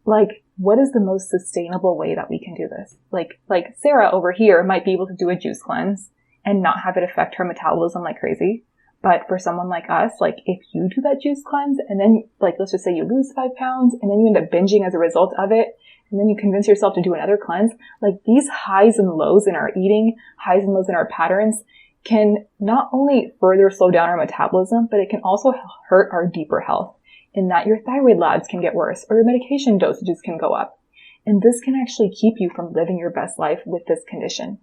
Speaker 2: like, what is the most sustainable way that we can do this? Like Sarah over here might be able to do a juice cleanse and not have it affect her metabolism like crazy. But for someone like us, like if you do that juice cleanse and then like, let's just say you lose 5 pounds and then you end up binging as a result of it, and then you convince yourself to do another cleanse, like these highs and lows in our eating, highs and lows in our patterns can not only further slow down our metabolism, but it can also hurt our deeper health in that your thyroid labs can get worse or your medication dosages can go up. And this can actually keep you from living your best life with this condition,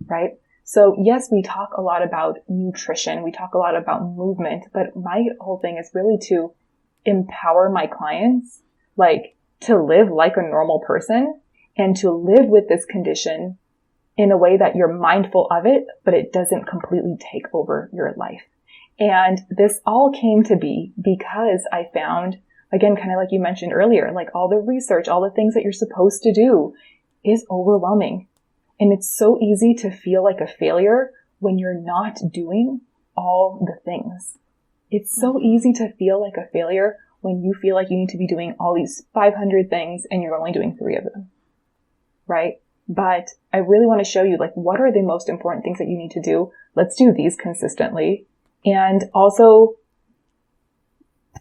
Speaker 2: right? So yes, we talk a lot about nutrition. We talk a lot about movement, but my whole thing is really to empower my clients, like to live like a normal person and to live with this condition in a way that you're mindful of it, but it doesn't completely take over your life. And this all came to be because I found, again, kind of like you mentioned earlier, like all the research, all the things that you're supposed to do is overwhelming. And it's so easy to feel like a failure when you're not doing all the things. It's so easy to feel like a failure when you feel like you need to be doing all these 500 things and you're only doing 3 of them, right? But I really want to show you, like, what are the most important things that you need to do? Let's do these consistently. And also,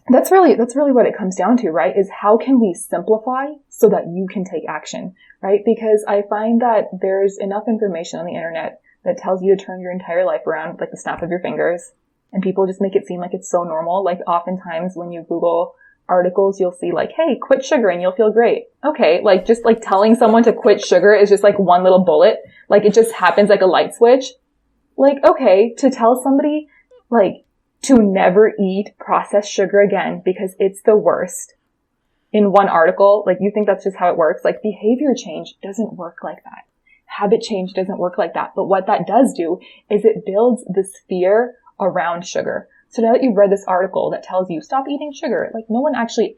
Speaker 2: that's really what it comes down to, right? Is how can we simplify so that you can take action, right? Because I find that there's enough information on the internet that tells you to turn your entire life around with like the snap of your fingers. And people just make it seem like it's so normal. Like oftentimes when you Google articles, you'll see like, hey, quit sugar and you'll feel great. Okay. Like just like telling someone to quit sugar is just like one little bullet. Like it just happens like a light switch. Like, okay, to tell somebody like to never eat processed sugar again because it's the worst in one article, like you think that's just how it works. Like behavior change doesn't work like that. Habit change doesn't work like that. But what that does do is it builds this fear around sugar. So now that you've read this article that tells you stop eating sugar, like no one actually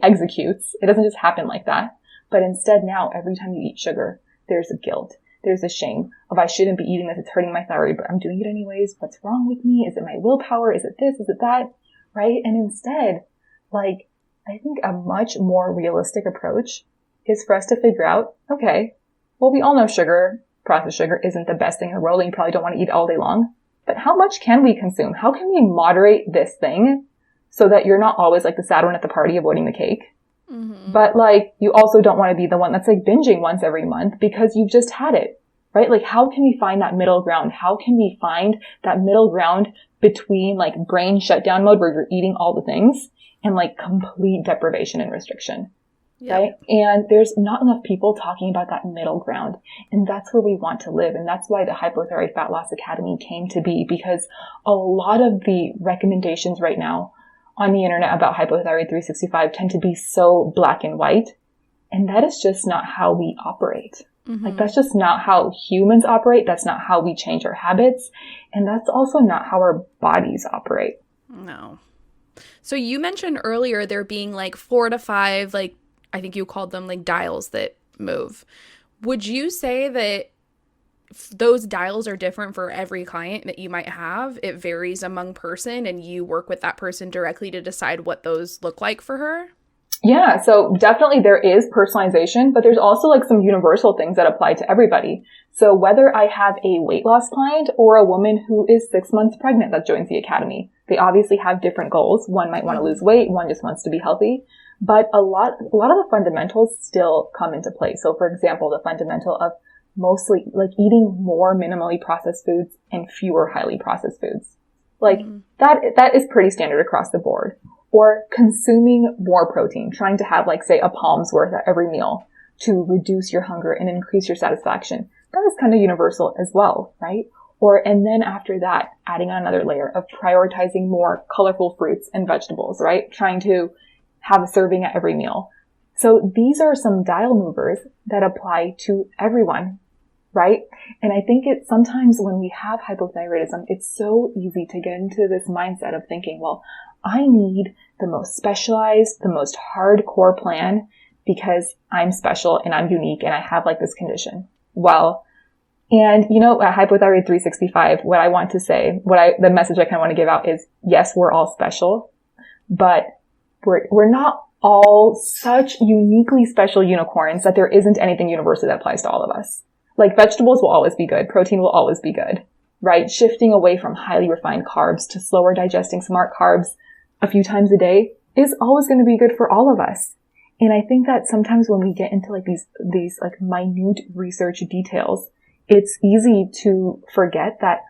Speaker 2: executes. It doesn't just happen like that. But instead now every time you eat sugar, there's a guilt. There's a shame of I shouldn't be eating this. It's hurting my thyroid, but I'm doing it anyways. What's wrong with me? Is it my willpower? Is it this? Is it that? Right? And instead, like, I think a much more realistic approach is for us to figure out, okay, well, we all know sugar, processed sugar isn't the best thing in the world and you probably don't want to eat all day long. But how much can we consume? How can we moderate this thing so that you're not always like the sad one at the party avoiding the cake? Mm-hmm. But like, you also don't want to be the one that's like binging once every month because you've just had it, right? Like, how can we find that middle ground? How can we find that middle ground between like brain shutdown mode where you're eating all the things and like complete deprivation and restriction?
Speaker 1: Yep.
Speaker 2: Right? And there's not enough people talking about that middle ground. And that's where we want to live. And that's why the Hypothyroid Fat Loss Academy came to be, because a lot of the recommendations right now on the internet about Hypothyroid 365 tend to be so black and white. And that is just not how we operate.
Speaker 1: Mm-hmm.
Speaker 2: Like, that's just not how humans operate. That's not how we change our habits. And that's also not how our bodies operate.
Speaker 1: No. So you mentioned earlier there being like 4 to 5, like, I think you called them like dials that move. Would you say that those dials are different for every client that you might have? It varies among person and you work with that person directly to decide what those look like for her?
Speaker 2: Yeah, so definitely there is personalization, but there's also like some universal things that apply to everybody. So whether I have a weight loss client or a woman who is 6 months pregnant that joins the academy, they obviously have different goals. One might want to lose weight, one just wants to be healthy. But a lot of the fundamentals still come into play. So for example, the fundamental of mostly like eating more minimally processed foods and fewer highly processed foods. Like that is pretty standard across the board. Or consuming more protein, trying to have like say a palm's worth at every meal to reduce your hunger and increase your satisfaction. That is kind of universal as well, right? And then after that, adding on another layer of prioritizing more colorful fruits and vegetables, right? Trying to have a serving at every meal. So these are some dial movers that apply to everyone, right? And I think sometimes when we have hypothyroidism, it's so easy to get into this mindset of thinking, well, I need the most specialized, the most hardcore plan because I'm special and I'm unique and I have like this condition. Well, and you know, at Hypothyroid 365, what I want to say, the message I kind of want to give out is, yes, we're all special, but we're not all such uniquely special unicorns that there isn't anything universal that applies to all of us. Like vegetables will always be good. Protein will always be good, right? Shifting away from highly refined carbs to slower digesting smart carbs a few times a day is always going to be good for all of us. And I think that sometimes when we get into like these like minute research details, it's easy to forget that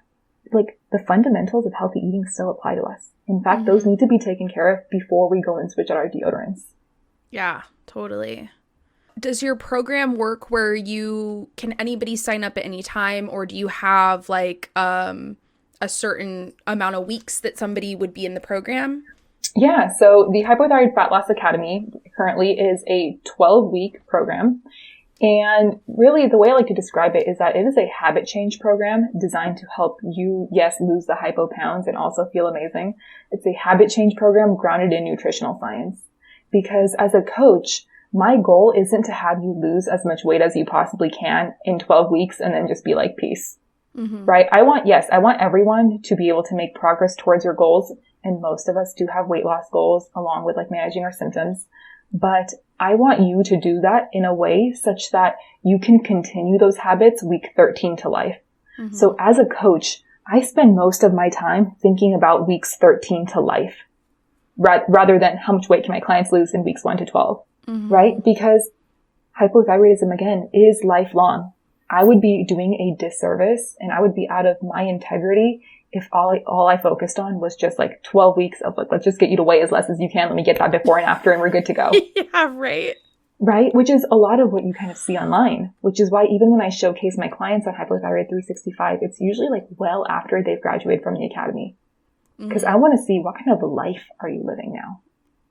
Speaker 2: like the fundamentals of healthy eating still apply to us. In fact, those need to be taken care of before we go and switch out our deodorants.
Speaker 1: Yeah, totally. Does your program work where can anybody sign up at any time, or do you have like a certain amount of weeks that somebody would be in the program?
Speaker 2: Yeah, so the Hypothyroid Fat Loss Academy currently is a 12-week program. And really the way I like to describe it is that it is a habit change program designed to help you, yes, lose the hypo pounds and also feel amazing. It's a habit change program grounded in nutritional science. Because as a coach, my goal isn't to have you lose as much weight as you possibly can in 12 weeks and then just be like, peace. Right? I want everyone to be able to make progress towards your goals. And most of us do have weight loss goals along with like managing our symptoms. But I want you to do that in a way such that you can continue those habits week 13 to life. So as a coach, I spend most of my time thinking about weeks 13 to life rather than how much weight can my clients lose in weeks 1 to 12, right? Because hypothyroidism, again, is lifelong. I would be doing a disservice and I would be out of my integrity if all I focused on was just like 12 weeks of like, let's just get you to weigh as less as you can. Let me get that before and after and we're good to go.
Speaker 1: Yeah, right.
Speaker 2: Right? Which is a lot of what you kind of see online, which is why even when I showcase my clients on Hypothyroid 365, it's usually like well after they've graduated from the academy. Because I want to see what kind of life are you living now?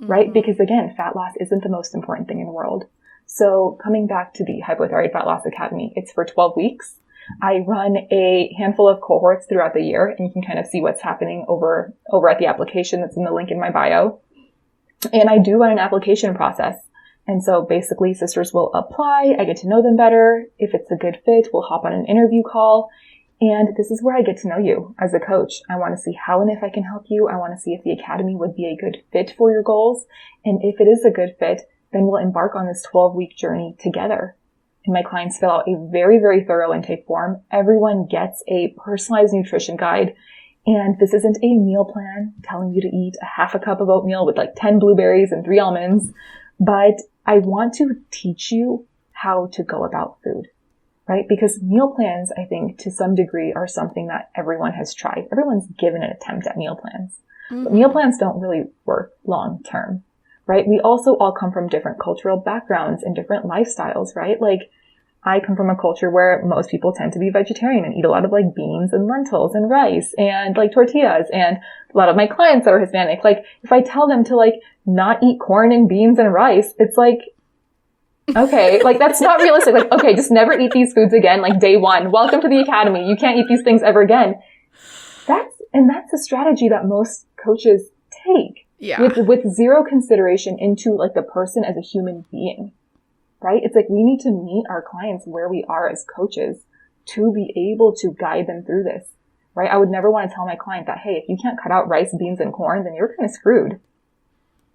Speaker 2: Right? Because again, fat loss isn't the most important thing in the world. So coming back to the Hypothyroid Fat Loss Academy, it's for 12 weeks. I run a handful of cohorts throughout the year, and you can kind of see what's happening over at the application that's in the link in my bio. And I do run an application process. And so basically sisters will apply. I get to know them better. If it's a good fit, we'll hop on an interview call. And this is where I get to know you as a coach. I want to see how and if I can help you. I want to see if the academy would be a good fit for your goals. And if it is a good fit, then we'll embark on this 12-week journey together. And my clients fill out a very, very thorough intake form. Everyone gets a personalized nutrition guide. And this isn't a meal plan telling you to eat a half a cup of oatmeal with like 10 blueberries and 3 almonds. But I want to teach you how to go about food, right? Because meal plans, I think, to some degree are something that everyone has tried. Everyone's given an attempt at meal plans. But meal plans don't really work long term, right? We also all come from different cultural backgrounds and different lifestyles, right? Like, I come from a culture where most people tend to be vegetarian and eat a lot of like beans and lentils and rice and like tortillas. And a lot of my clients that are Hispanic, like if I tell them to like not eat corn and beans and rice, it's like, okay, like that's not realistic. Like, okay, just never eat these foods again. Like day one, welcome to the academy. You can't eat these things ever again. That's a strategy that most coaches take with zero consideration into like the person as a human being. Right? It's like we need to meet our clients where we are as coaches to be able to guide them through this, right? I would never want to tell my client that, hey, if you can't cut out rice, beans, and corn, then you're kind of screwed.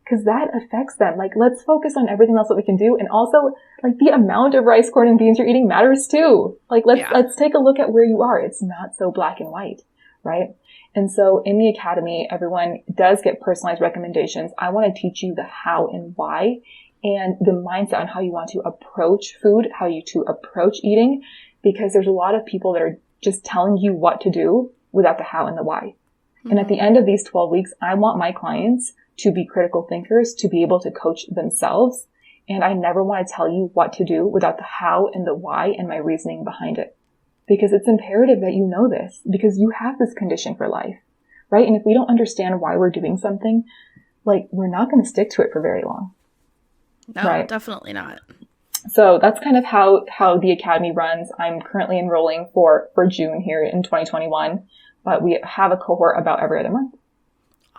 Speaker 2: Because that affects them. Like, let's focus on everything else that we can do. And also, like, the amount of rice, corn, and beans you're eating matters too. Like, let's take a look at where you are. It's not so black and white, right? And so in the academy, everyone does get personalized recommendations. I want to teach you the how and why, and the mindset on how you want to approach food, how you to approach eating, because there's a lot of people that are just telling you what to do without the how and the why. Mm-hmm. And at the end of these 12 weeks, I want my clients to be critical thinkers, to be able to coach themselves. And I never want to tell you what to do without the how and the why and my reasoning behind it. Because it's imperative that you know this, because you have this condition for life, right? And if we don't understand why we're doing something, like, we're not going to stick to it for very long.
Speaker 1: No,
Speaker 2: right?
Speaker 1: Definitely not.
Speaker 2: So that's kind of how the academy runs. I'm currently enrolling for June here in 2021, but we have a cohort about every other month.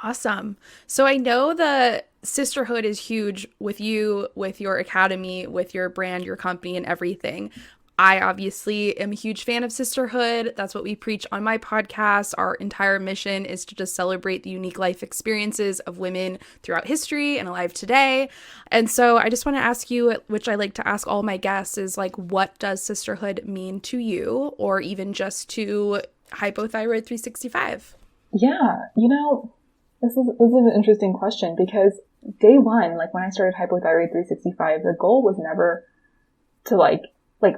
Speaker 1: Awesome. So I know the Sisterhood is huge with you, with your academy, with your brand, your company, and everything. I obviously am a huge fan of Sisterhood. That's what we preach on my podcast. Our entire mission is to just celebrate the unique life experiences of women throughout history and alive today. And so I just want to ask you, which I like to ask all my guests, is like, what does Sisterhood mean to you, or even just to Hypothyroid 365?
Speaker 2: Yeah, this is an interesting question, because day one, like when I started Hypothyroid 365, the goal was never to like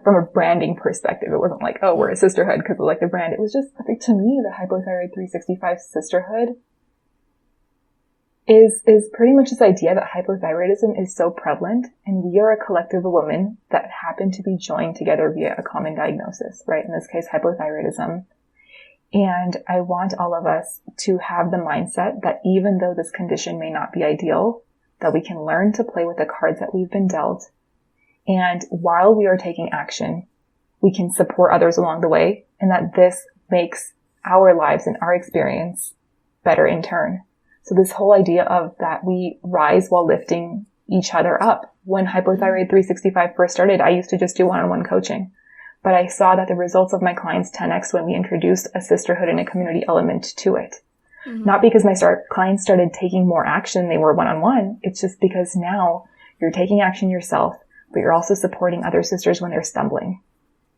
Speaker 2: from a branding perspective, it wasn't like, oh, we're a sisterhood because of like the brand. It was just, I think, to me, the Hypothyroid 365 sisterhood is pretty much this idea that hypothyroidism is so prevalent, and we are a collective of women that happen to be joined together via a common diagnosis, right? In this case, hypothyroidism. And I want all of us to have the mindset that even though this condition may not be ideal, that we can learn to play with the cards that we've been dealt. And while we are taking action, we can support others along the way, and that this makes our lives and our experience better in turn. So this whole idea of that we rise while lifting each other up. When Hypothyroid 365 first started, I used to just do one-on-one coaching. But I saw that the results of my clients 10x when we introduced a sisterhood and a community element to it. Mm-hmm. Not because my clients started taking more action, they were one-on-one. It's just because now you're taking action yourself, but you're also supporting other sisters when they're stumbling,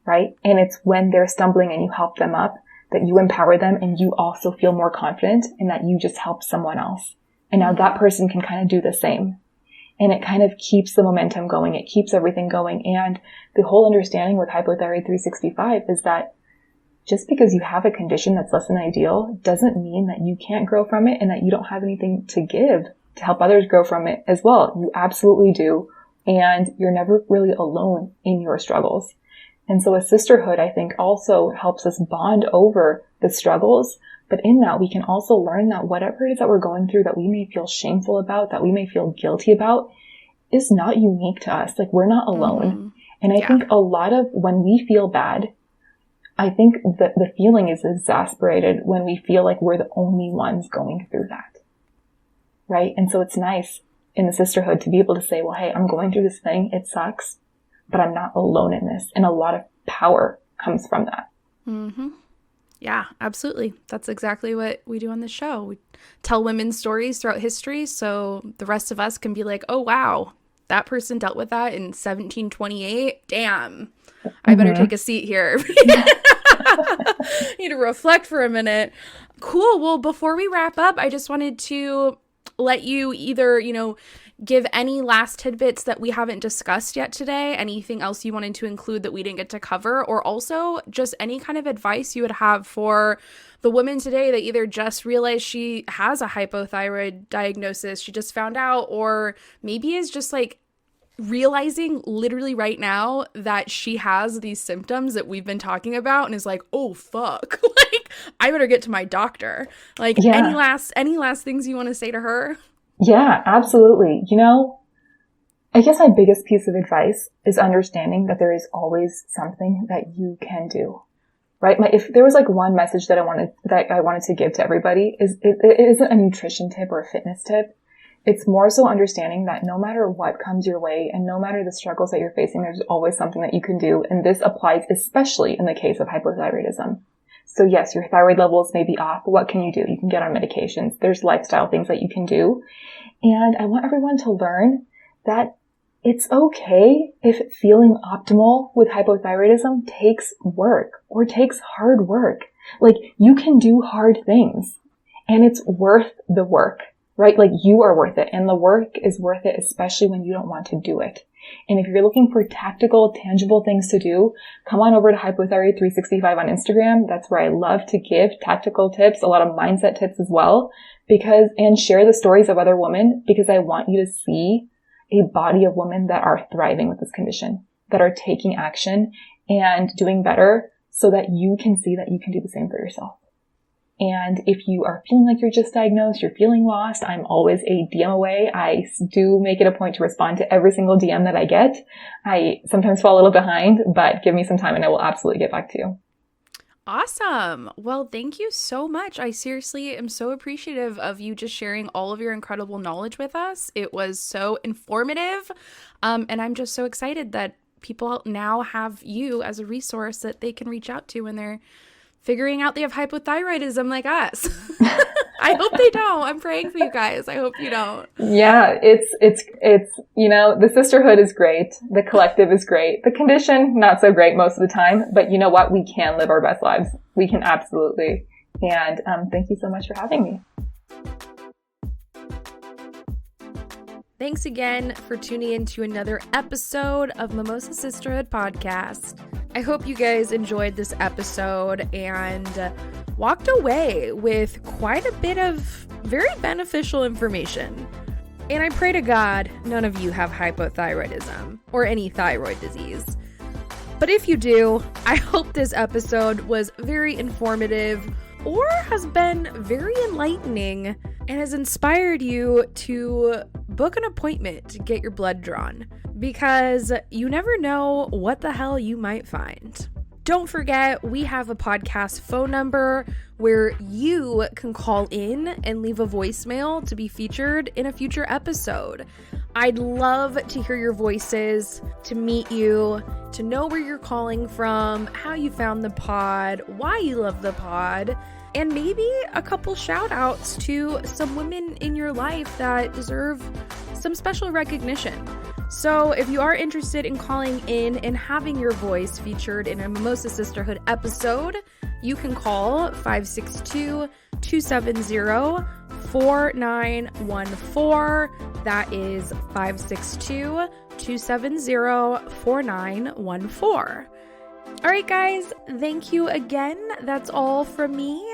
Speaker 2: right? And it's when they're stumbling and you help them up that you empower them, and you also feel more confident in that you just helped someone else. And now that person can kind of do the same. And it kind of keeps the momentum going. It keeps everything going. And the whole understanding with Hypothyroid 365 is that just because you have a condition that's less than ideal doesn't mean that you can't grow from it and that you don't have anything to give to help others grow from it as well. You absolutely do. And you're never really alone in your struggles. And so a sisterhood, I think, also helps us bond over the struggles. But in that, we can also learn that whatever it is that we're going through that we may feel shameful about, that we may feel guilty about, is not unique to us. Like, we're not alone. Mm-hmm. And I think a lot of when we feel bad, I think that the feeling is exasperated when we feel like we're the only ones going through that. Right? And so it's nice in the sisterhood to be able to say, well, hey, I'm going through this thing. It sucks, but I'm not alone in this. And a lot of power comes from that.
Speaker 1: Mm-hmm. Yeah, absolutely. That's exactly what we do on the show. We tell women's stories throughout history so the rest of us can be like, oh, wow, that person dealt with that in 1728. Damn, I better take a seat here. Need to reflect for a minute. Cool. Well, before we wrap up, I just wanted to let you either, give any last tidbits that we haven't discussed yet today, anything else you wanted to include that we didn't get to cover, or also just any kind of advice you would have for the woman today that either just realized she has a hypothyroid diagnosis, she just found out, or maybe is just like realizing literally right now that she has these symptoms that we've been talking about and is like, oh fuck, like I better get to my doctor. Like any last things you want to say to her?
Speaker 2: Yeah, absolutely. I guess my biggest piece of advice is understanding that there is always something that you can do, right? If there was like one message that I wanted to give to everybody is it isn't a nutrition tip or a fitness tip. It's more so understanding that no matter what comes your way and no matter the struggles that you're facing, there's always something that you can do. And this applies especially in the case of hypothyroidism. So yes, your thyroid levels may be off, but what can you do? You can get on medications. There's lifestyle things that you can do. And I want everyone to learn that it's okay if feeling optimal with hypothyroidism takes work or takes hard work. Like you can do hard things and it's worth the work. Right? Like you are worth it and the work is worth it, especially when you don't want to do it. And if you're looking for tactical, tangible things to do, come on over to hypothyroid365 on Instagram. That's where I love to give tactical tips, a lot of mindset tips as well, and share the stories of other women because I want you to see a body of women that are thriving with this condition, that are taking action and doing better so that you can see that you can do the same for yourself. And if you are feeling like you're just diagnosed, you're feeling lost, I'm always a DM away. I do make it a point to respond to every single DM that I get. I sometimes fall a little behind, but give me some time and I will absolutely get back to you.
Speaker 1: Awesome. Well, thank you so much. I seriously am so appreciative of you just sharing all of your incredible knowledge with us. It was so informative. And I'm just so excited that people now have you as a resource that they can reach out to when they're figuring out they have hypothyroidism like us. I hope they don't. I'm praying for you guys. I hope you don't.
Speaker 2: Yeah, it's, the sisterhood is great. The collective is great. The condition, not so great most of the time, but you know what? We can live our best lives. We can absolutely. And, thank you so much for having me.
Speaker 1: Thanks again for tuning in to another episode of Mimosa Sisterhood Podcast. I hope you guys enjoyed this episode and walked away with quite a bit of very beneficial information. And I pray to God none of you have hypothyroidism or any thyroid disease. But if you do, I hope this episode was very informative or has been very enlightening and has inspired you to book an appointment to get your blood drawn, because you never know what the hell you might find. Don't forget, we have a podcast phone number where you can call in and leave a voicemail to be featured in a future episode. I'd love to hear your voices, to meet you, to know where you're calling from, how you found the pod, why you love the pod, and maybe a couple shout outs to some women in your life that deserve some special recognition. So if you are interested in calling in and having your voice featured in a Mimosa Sisterhood episode, you can call 562-270-4914. That is 562-270-4914. All right, guys, thank you again. That's all from me,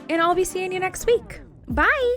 Speaker 1: and I'll be seeing you next week. Bye.